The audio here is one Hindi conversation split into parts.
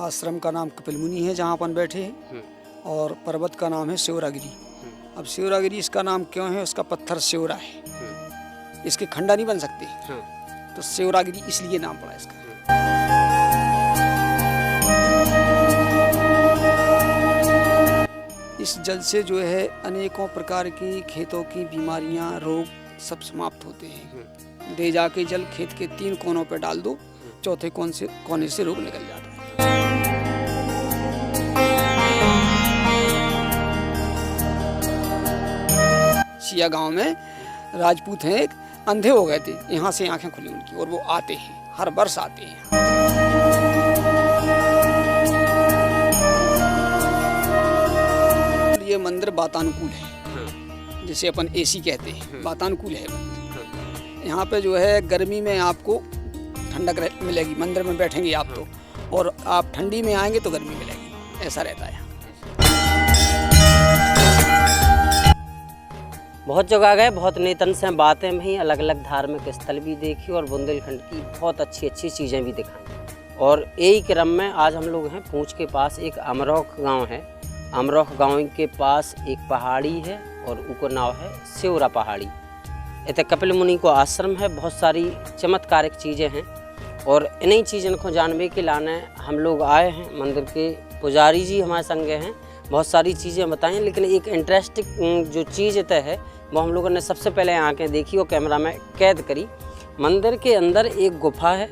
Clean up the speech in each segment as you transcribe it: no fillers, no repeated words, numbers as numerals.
आश्रम का नाम कपिल मुनि है जहाँ अपन बैठे हैं, और पर्वत का नाम है शिवरागिरी। अब शिवरागिरी इसका नाम क्यों है? उसका पत्थर शिवरा है, इसके खंडा नहीं बन सकते, तो शिवरागिरी इसलिए नाम पड़ा इसका। इस जल से जो है अनेकों प्रकार की खेतों की बीमारियां, रोग सब समाप्त होते हैं। दे जाके जल खेत के 3 कोनों पे डाल दो, चौथे कोने से रोग निकल जाता है। सिया गांव में राजपूत हैं, एक अंधे हो गए थे, यहाँ से आंखें खुली उनकी, और वो आते हैं, हर वर्ष आते हैं। ये मंदिर वातानुकूल है, जिसे अपन एसी कहते हैं, वातानुकूल है मंदिर। यहाँ पे जो है गर्मी में आपको ठंडक मिलेगी, मंदिर में बैठेंगे आप तो, और आप ठंडी में आएंगे तो गर्मी मिलेगी, ऐसा रहता है। बहुत जगह गए, बहुत नेतन से बातें भी, अलग अलग धार्मिक स्थल भी देखी और बुंदेलखंड की बहुत अच्छी अच्छी चीज़ें भी दिखाई। और यही क्रम में आज हम लोग हैं पूंछ के पास, एक अमरोख गांव है। अमरोख गांव के पास एक पहाड़ी है और उसका नाम है शिवरा पहाड़ी। इतने कपिल मुनि को आश्रम है, बहुत सारी चमत्कारिक चीज़ें हैं, और इन्हीं चीज़ों को जानने के लाने हम लोग आए हैं। मंदिर के पुजारी जी हमारे संगे हैं, बहुत सारी चीज़ें बताएं, लेकिन एक इंटरेस्टिंग जो चीज़ है वो हम लोगों ने सबसे पहले आंखें देखी और कैमरा में कैद करी। मंदिर के अंदर एक गुफा है,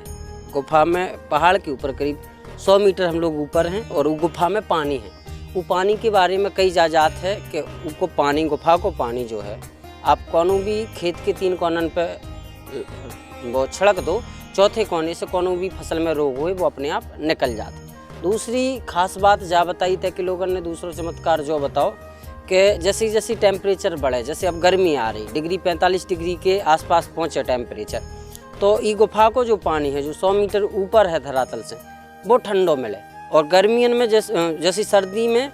गुफा में पहाड़ के ऊपर करीब 100 मीटर हम लोग ऊपर हैं, और वो गुफा में पानी है। वो पानी के बारे में कई जात है कि उसको पानी, गुफा को पानी जो है आप कोनो भी खेत के 3 कोनन पे वो छिड़क दो, चौथे कोने से कोनो भी फसल में रोग हुए वो अपने आप निकल जाता। दूसरी खास बात जा बताई था कि लोगों ने दूसरों चमत्कार जो बताओ कि जैसे जैसे टेम्परेचर बढ़े, जैसे अब गर्मी आ रही, डिग्री 45 डिग्री के आसपास पहुँचे टेम्परेचर, तो ये गुफा को जो पानी है जो 100 मीटर ऊपर है धरातल से, वो ठंडो मिले। और गर्मियों में जैसी सर्दी में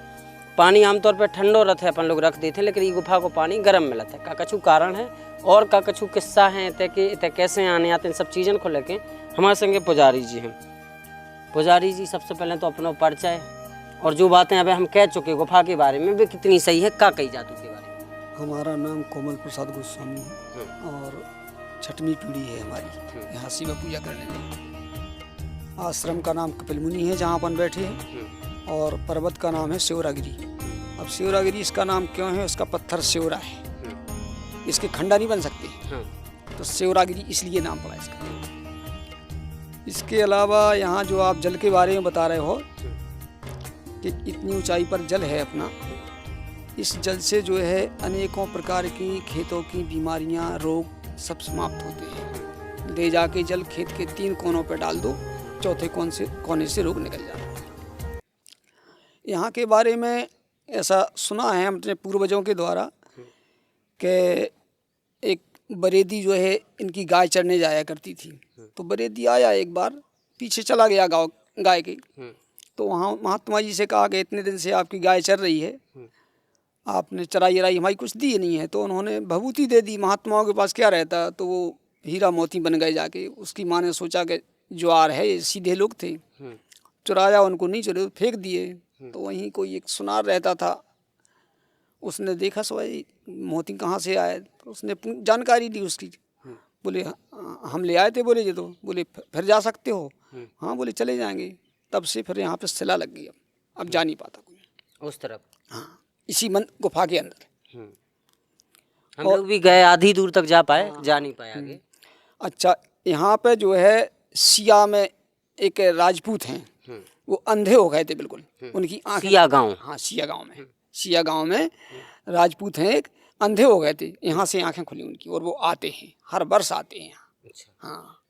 पानी आमतौर पर ठंडो रहता है, अपन लोग रख देते हैं, लेकिन ये गुफा को पानी गर्म मिलता है। का कछु कारण है और का कछु किस्सा है इतने कैसे आने आते हैं, सब चीज़ों को लेके हमारे संगे पुजारी जी हैं। पुजारी जी, सबसे पहले तो अपना परिचय और जो बातें अभी हम कह चुके गुफा के बारे में वे कितनी सही है, का कही जातू के बारे में। हमारा नाम कोमल प्रसाद गोस्वामी है, और 6वीं पीढ़ी है हमारी यहाँ शिव पूजा करने में। आश्रम का नाम कपिल मुनि है जहाँ अपन बैठे हैं, और पर्वत का नाम है शिवरागिरी। अब शिवरागिरी इसका नाम क्यों है? उसका पत्थर शिवरा है, इसके खंडा नहीं बन सकते, तो शिवरागिरी इसलिए नाम पड़ा इसका। इसके अलावा यहाँ जो आप जल के बारे में बता रहे हो कि इतनी ऊंचाई पर जल है अपना, इस जल से जो है अनेकों प्रकार की खेतों की बीमारियां, रोग सब समाप्त होते हैं। दे जाके जल खेत के 3 कोनों पे डाल दो, चौथे कोने से रोग निकल जाता है। यहाँ के बारे में ऐसा सुना है अपने पूर्वजों के द्वारा कि एक बरेदी जो है इनकी गाय चरने जाया करती थी, तो बरेदी आया एक बार, पीछे चला गया गाय के, तो वहाँ महात्मा जी से कहा कि इतने दिन से आपकी गाय चर रही है, आपने चराई हमारी कुछ दी नहीं है। तो उन्होंने भभूति दे दी। महात्माओं के पास क्या रहता, तो वो हीरा मोती बन गए जाके। उसकी माँ ने सोचा कि ज्वार है, ये सीधे लोग थे, चुराया, उनको नहीं चुरे, फेंक दिए। तो वहीं कोई एक सुनार रहता था, उसने देखा सवाई मोती कहाँ से आए, तो उसने जानकारी दी उसकी। बोले हम ले आए थे, बोले ये तो, बोले फिर जा सकते हो? हाँ, बोले चले जाएंगे। तब से फिर यहाँ पे सिला लग गई, अब जा नहीं पाता कोई उस तरफ। हाँ, इसी गुफा के अंदर हम लोग भी गए, आधी दूर तक जा पाए, जा नहीं पाए आगे। अच्छा, यहाँ पे जो है सिया में एक राजपूत हैं, वो अंधे हो गए थे बिल्कुल, उनकी आंखें। सिया गांव? हाँ, सिया गांव में राजपूत हैं, एक अंधे हो गए थे, यहाँ से आंखें खुली उनकी, और वो आते हैं, हर वर्ष आते हैं यहाँ। अच्छा। हाँ,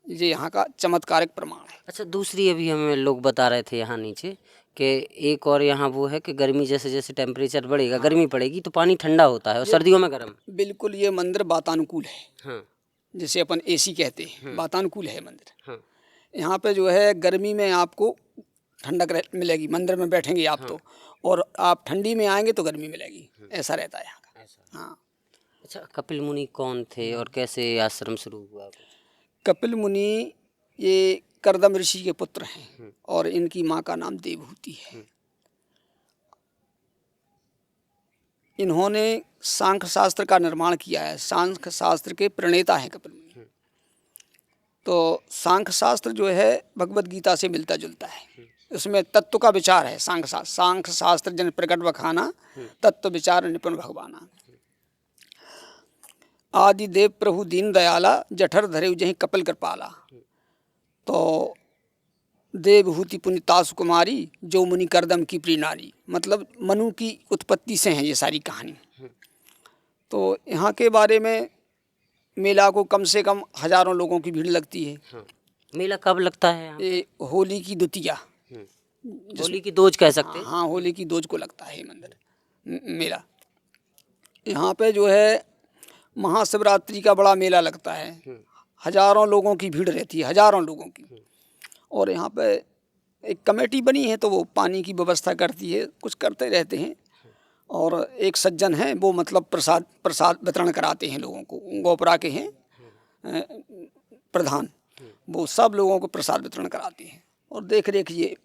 ये यहाँ का चमत्कारिक प्रमाण है। अच्छा, दूसरी अभी हमें लोग बता रहे थे यहाँ नीचे कि एक और यहाँ वो है कि गर्मी जैसे जैसे टेम्परेचर बढ़ेगा, गर्मी पड़ेगी तो पानी ठंडा होता है और सर्दियों में गर्म। बिल्कुल, ये मंदिर वातानुकूल है। हाँ। जिसे अपन एसी कहते हैं, वातानुकूल है मंदिर। यहाँ पे जो है गर्मी में आपको ठंडक मिलेगी, मंदिर में बैठेंगे आप तो, और आप ठंडी में आएंगे तो गर्मी मिलेगी, ऐसा रहता है यहाँ का। हाँ। अच्छा, कपिल मुनि कौन थे और कैसे आश्रम शुरू हुआ? कपिल मुनि ये करदम ऋषि के पुत्र हैं और इनकी माँ का नाम देवहूति है। इन्होंने सांख्य शास्त्र का निर्माण किया है। सांख्य शास्त्र के प्रणेता हैं कपिल मुनि। तो सांख्य शास्त्र जो है भगवद गीता से मिलता जुलता है। इसमें तत्व का विचार है। सांख्य शास्त्र जन प्रकट बखाना, तत्व विचार निपुण भगवाना। आदि देव प्रभु दीन दयाला, जठर धरे जहीं कपिल कृपाला। तो देवहूति पुनितासु कुमारी, जो मुनि करदम की प्रिय नारी। मतलब मनु की उत्पत्ति से है ये सारी कहानी। तो यहाँ के बारे में मेला को कम से कम हजारों लोगों की भीड़ लगती है। मेला कब लगता है यहाँ? ये होली की द्वितीया, होली की दोज कह सकते हैं। हाँ, होली की दोज को लगता है मंदिर मेला। यहाँ पे जो है महाशिवरात्रि का बड़ा मेला लगता है। हजारों लोगों की भीड़ रहती है, हजारों लोगों की। और यहाँ पे एक कमेटी बनी है, तो वो पानी की व्यवस्था करती है, कुछ करते रहते हैं। और एक सज्जन हैं, वो मतलब प्रसाद वितरण कराते हैं लोगों को। गोपरा के हैं प्रधान, वो सब लोगों को प्रसाद वितरण कराते हैं। और देख रेख ये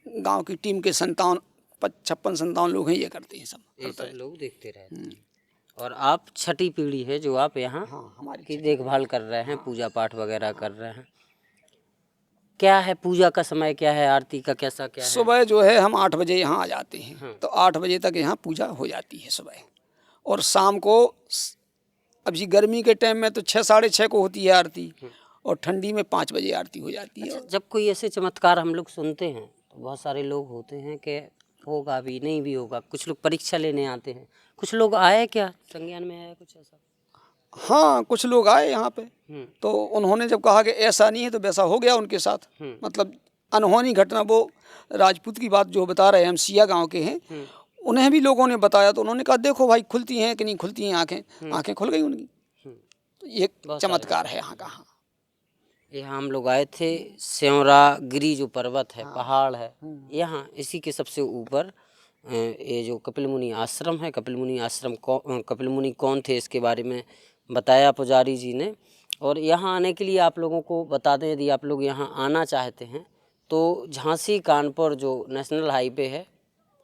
गांव की टीम के 56-57 लोग हैं, ये करते हैं, सब लोग देखते रहते हैं। और आप छठी पीढ़ी है जो आप यहाँ हमारी की देखभाल कर रहे हैं, पूजा पाठ वगैरह कर रहे हैं। क्या है पूजा का समय, क्या है आरती का, कैसा क्या है? सुबह जो है हम 8 बजे यहाँ आ जाते हैं। तो 8 बजे तक यहाँ पूजा हो जाती है सुबह। और शाम को, अभी गर्मी के टाइम में तो 6-6:30 को होती है आरती, और ठंडी में 5 बजे आरती हो जाती है। अच्छा, जब कोई ऐसे चमत्कार हम लोग सुनते हैं तो बहुत सारे लोग होते हैं कि होगा भी, नहीं भी होगा। कुछ लोग परीक्षा लेने आते हैं। कुछ लोग आए क्या, संज्ञान में आया कुछ ऐसा? हाँ, कुछ लोग आए यहाँ पे, तो उन्होंने जब कहा कि ऐसा नहीं है, तो वैसा हो गया उनके साथ। मतलब अनहोनी घटना, वो राजपूत की बात जो बता रहे हैं, हम सिया गांव के हैं, उन्हें भी लोगों ने बताया। तो उन्होंने कहा देखो भाई, खुलती हैं कि नहीं खुलती हैं आंखें खुल गई उनकी। तो ये चमत्कार है यहाँ का। हाँ, यहाँ हम लोग आए थे। सेवरा गिरी जो पर्वत है, पहाड़ है यहाँ, इसी के सबसे ऊपर ये जो कपिल मुनि आश्रम है। कपिल मुनि आश्रम कपिल मुनि कौन थे, इसके बारे में बताया पुजारी जी ने। और यहाँ आने के लिए आप लोगों को बता दें, यदि आप लोग यहाँ आना चाहते हैं तो झांसी कानपुर जो नेशनल हाईवे है,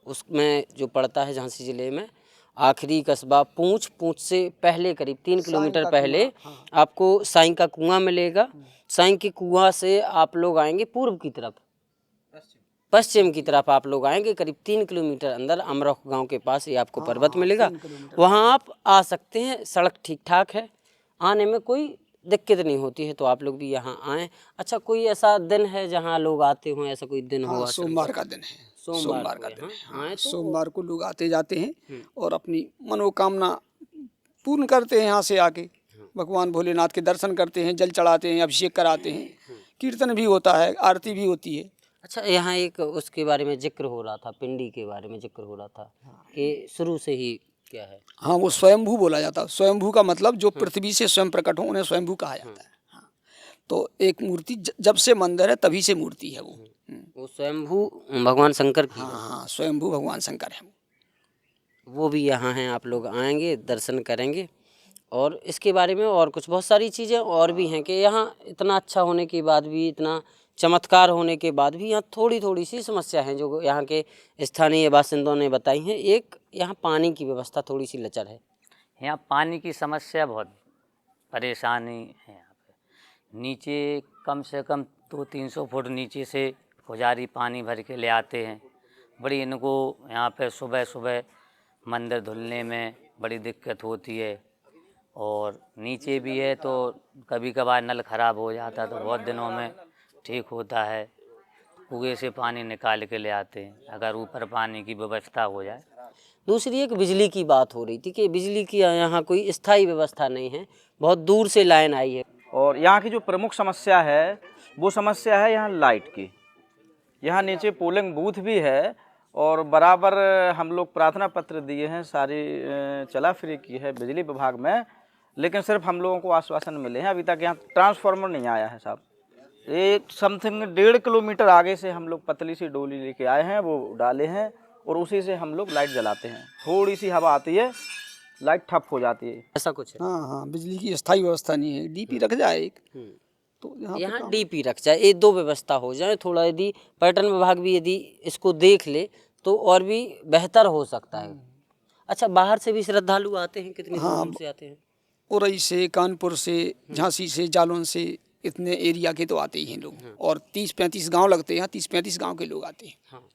उसमें जो पड़ता है झांसी ज़िले में, आखिरी कस्बा पूंछ से पहले करीब 3 किलोमीटर पहले आपको साईं का कुआं मिलेगा। साईं के कुआं से आप लोग आएंगे पूर्व की तरफ, पश्चिम की तरफ आप लोग आएंगे, करीब 3 किलोमीटर अंदर अमरोख गांव के पास ये आपको पर्वत मिलेगा। वहां आप आ सकते हैं, सड़क ठीक ठाक है, आने में कोई दिक्कत नहीं होती है। तो आप लोग भी यहाँ आएँ। अच्छा, कोई ऐसा दिन है जहाँ लोग आते हों, ऐसा कोई दिन हुआ? सोमवार का दिन है। सोमवार का दिन है। सोमवार को लोग आते जाते हैं और अपनी मनोकामना पूर्ण करते हैं। यहाँ से आके भगवान भोलेनाथ के दर्शन करते हैं, जल चढ़ाते हैं, अभिषेक कराते हैं, कीर्तन भी होता है, आरती भी होती है। अच्छा, यहाँ एक उसके बारे में जिक्र हो रहा था, पिंडी के बारे में जिक्र हो रहा था कि शुरू से ही क्या है? हाँ, वो स्वयंभू बोला जाता है। स्वयंभू का मतलब जो पृथ्वी से स्वयं प्रकट हो, उन्हें स्वयंभू कहा जाता है। हाँ, तो एक मूर्ति जब से मंदिर है तभी से मूर्ति है वो स्वयंभू भगवान शंकर की। हाँ, स्वयंभू भगवान शंकर है वो भी यहाँ हैं। आप लोग आएंगे, दर्शन करेंगे। और इसके बारे में और कुछ बहुत सारी चीज़ें और भी हैं कि यहाँ इतना अच्छा होने के बाद भी, इतना चमत्कार होने के बाद भी यहाँ थोड़ी सी समस्या है जो यहाँ के स्थानीय बासिंदों ने बताई हैं। एक, यहाँ पानी की व्यवस्था थोड़ी सी लचर है। यहाँ पानी की समस्या बहुत परेशानी है। यहाँ पे नीचे कम से कम 200-300 फुट नीचे से पुजारी पानी भर के ले आते हैं। बड़ी इनको यहाँ पे सुबह सुबह मंदिर धुलने में बड़ी दिक्कत होती है। और नीचे भी है तो कभी कभार नल ख़राब हो जाता है, तो बहुत दिनों में ठीक होता है। कुएं से पानी निकाल के ले आते हैं, अगर ऊपर पानी की व्यवस्था हो जाए। दूसरी एक बिजली की बात हो रही थी कि बिजली की यहाँ कोई स्थायी व्यवस्था नहीं है, बहुत दूर से लाइन आई है। और यहाँ की जो प्रमुख समस्या है वो समस्या है यहाँ लाइट की। यहाँ नीचे पोलिंग बूथ भी है और बराबर हम लोग प्रार्थना पत्र दिए हैं, सारी चला फ्री की है बिजली विभाग में, लेकिन सिर्फ हम लोगों को आश्वासन मिले हैं। अभी तक यहाँ ट्रांसफार्मर नहीं आया है साहब। एक समथिंग 1.5 किलोमीटर आगे से हम लोग पतली सी डोली लेके आए हैं, वो डाले हैं और उसी से हम लोग लाइट जलाते हैं। थोड़ी सी हवा आती है, लाइट ठप हो जाती है। ऐसा कुछ है? हाँ, बिजली की स्थायी व्यवस्था नहीं है। डीपी रख जाए एक, तो यहाँ पे यहाँ काम- डीपी रख जाए, ये दो व्यवस्था हो जाए थोड़ा, यदि पर्यटन विभाग भी यदि इसको देख ले तो और भी बेहतर हो सकता है। अच्छा, बाहर से भी श्रद्धालु आते हैं, कितने दूर दूर से आते हैं? उरई से, कानपुर से, झांसी से, जालौन से, इतने एरिया के तो आते ही हैं लोग। और 30-35 गांव लगते हैं यहाँ, 30-35 गांव के लोग आते हैं। हाँ,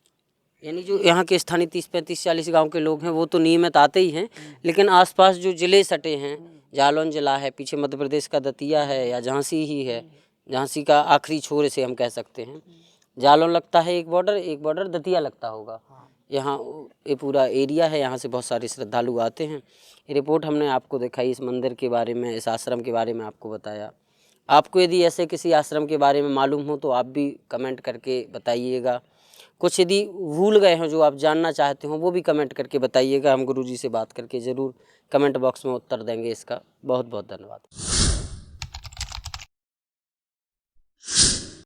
यानी जो यहाँ के स्थानीय 30-35-40 गांव के लोग हैं वो तो नियमित आते ही हैं, लेकिन आसपास जो जिले सटे हैं, जालौन जिला है, पीछे मध्य प्रदेश का दतिया है या झांसी ही है, झांसी का आखिरी छोर से हम कह सकते हैं, जालौन लगता है एक बॉर्डर दतिया लगता होगा, यहाँ ये पूरा एरिया है, यहाँ से बहुत सारे श्रद्धालु आते हैं। ये रिपोर्ट हमने आपको दिखाई, इस मंदिर के बारे में, इस आश्रम के बारे में आपको बताया। आपको यदि ऐसे किसी आश्रम के बारे में मालूम हो तो आप भी कमेंट करके बताइएगा। कुछ यदि भूल गए हों जो आप जानना चाहते हो वो भी कमेंट करके बताइएगा, हम गुरुजी से बात करके ज़रूर कमेंट बॉक्स में उत्तर देंगे इसका। बहुत बहुत धन्यवाद।